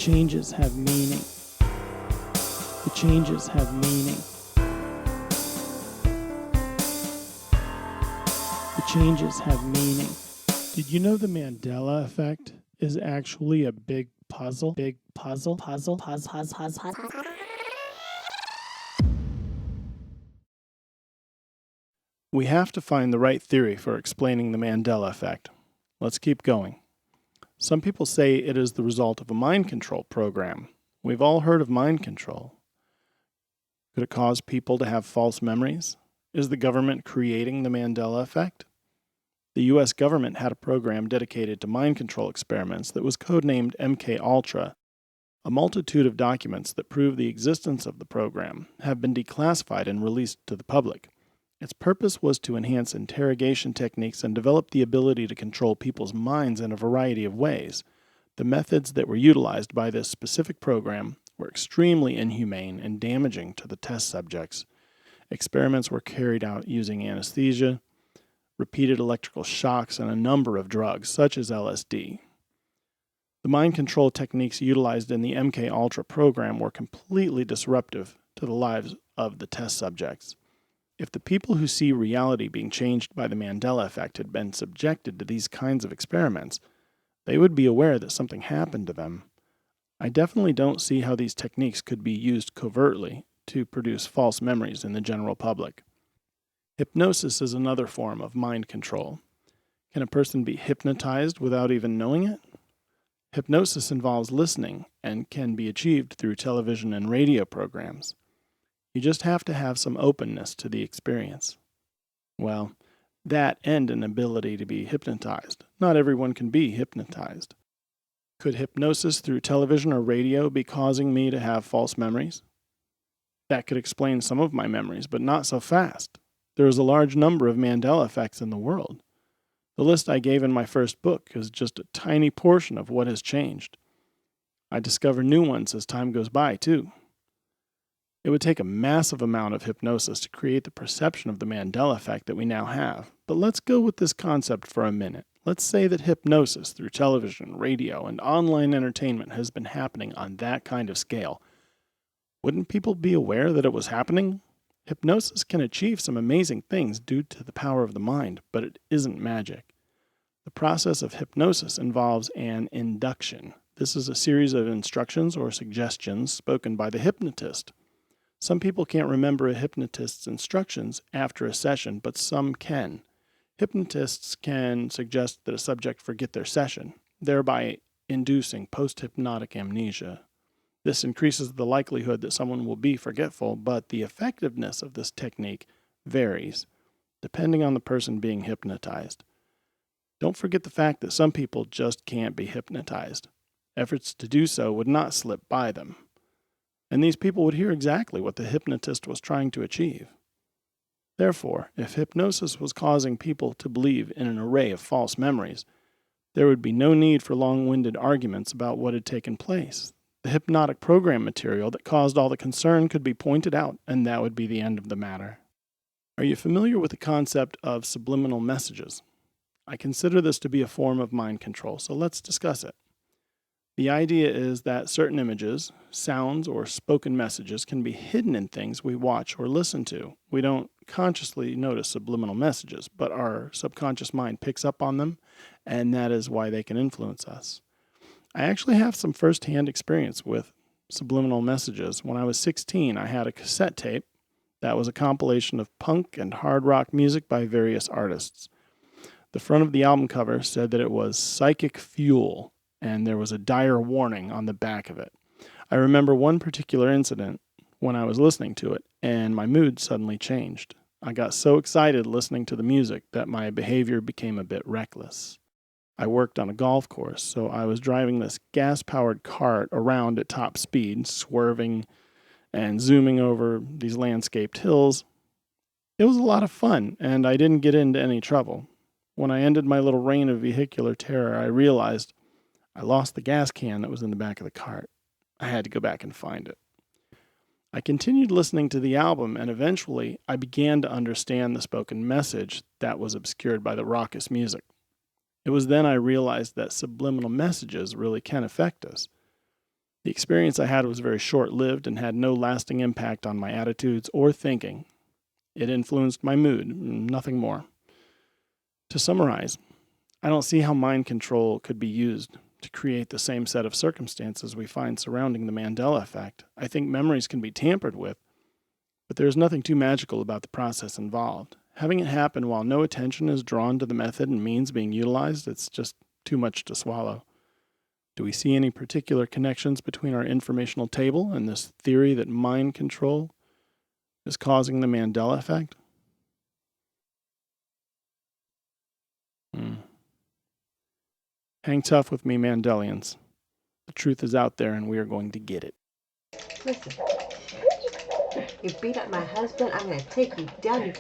changes have meaning. The changes have meaning. The changes have meaning. Did you know the Mandela Effect is actually a big puzzle? Puzzle. We have to find the right theory for explaining the Mandela Effect. Let's keep going. Some people say it is the result of a mind control program. We've all heard of mind control. Could it cause people to have false memories? Is the government creating the Mandela Effect? The U.S. government had a program dedicated to mind control experiments that was codenamed MKUltra. A multitude of documents that prove the existence of the program have been declassified and released to the public. Its purpose was to enhance interrogation techniques and develop the ability to control people's minds in a variety of ways. The methods that were utilized by this specific program were extremely inhumane and damaging to the test subjects. Experiments were carried out using anesthesia, repeated electrical shocks, and a number of drugs, such as LSD. The mind control techniques utilized in the MKUltra program were completely disruptive to the lives of the test subjects. If the people who see reality being changed by the Mandela Effect had been subjected to these kinds of experiments, they would be aware that something happened to them. I definitely don't see how these techniques could be used covertly to produce false memories in the general public. Hypnosis is another form of mind control. Can a person be hypnotized without even knowing it? Hypnosis involves listening and can be achieved through television and radio programs. You just have to have some openness to the experience. Well, that and an ability to be hypnotized. Not everyone can be hypnotized. Could hypnosis through television or radio be causing me to have false memories? That could explain some of my memories, but not so fast. There is a large number of Mandela effects in the world. The list I gave in my first book is just a tiny portion of what has changed. I discover new ones as time goes by, too. It would take a massive amount of hypnosis to create the perception of the Mandela Effect that we now have. But let's go with this concept for a minute. Let's say that hypnosis through television, radio, and online entertainment has been happening on that kind of scale. Wouldn't people be aware that it was happening? Hypnosis can achieve some amazing things due to the power of the mind, but it isn't magic. The process of hypnosis involves an induction. This is a series of instructions or suggestions spoken by the hypnotist. Some people can't remember a hypnotist's instructions after a session, but some can. Hypnotists can suggest that a subject forget their session, thereby inducing post-hypnotic amnesia. This increases the likelihood that someone will be forgetful, but the effectiveness of this technique varies, depending on the person being hypnotized. Don't forget the fact that some people just can't be hypnotized. Efforts to do so would not slip by them. And these people would hear exactly what the hypnotist was trying to achieve. Therefore, if hypnosis was causing people to believe in an array of false memories, there would be no need for long-winded arguments about what had taken place. The hypnotic program material that caused all the concern could be pointed out, and that would be the end of the matter. Are you familiar with the concept of subliminal messages? I consider this to be a form of mind control, so let's discuss it. The idea is that certain images, sounds, or spoken messages can be hidden in things we watch or listen to. We don't consciously notice subliminal messages, but our subconscious mind picks up on them, and that is why they can influence us. I actually have some first-hand experience with subliminal messages. When I was 16, I had a cassette tape that was a compilation of punk and hard rock music by various artists. The front of the album cover said that it was psychic fuel, and there was a dire warning on the back of it. I remember one particular incident when I was listening to it, and my mood suddenly changed. I got so excited listening to the music that my behavior became a bit reckless. I worked on a golf course, so I was driving this gas-powered cart around at top speed, swerving and zooming over these landscaped hills. It was a lot of fun, and I didn't get into any trouble. When I ended my little reign of vehicular terror, I realized I lost the gas can that was in the back of the cart. I had to go back and find it. I continued listening to the album, and eventually I began to understand the spoken message that was obscured by the raucous music. It was then I realized that subliminal messages really can affect us. The experience I had was very short-lived and had no lasting impact on my attitudes or thinking. It influenced my mood, nothing more. To summarize, I don't see how mind control could be used to create the same set of circumstances we find surrounding the Mandela effect. I think memories can be tampered with, but there is nothing too magical about the process involved. Having it happen while no attention is drawn to the method and means being utilized, it's just too much to swallow. Do we see any particular connections between our informational table and this theory that mind control is causing the Mandela effect? Hang tough with me, Mandelians. The truth is out there and we are going to get it. Listen, you beat up my husband, I'm going to take you down.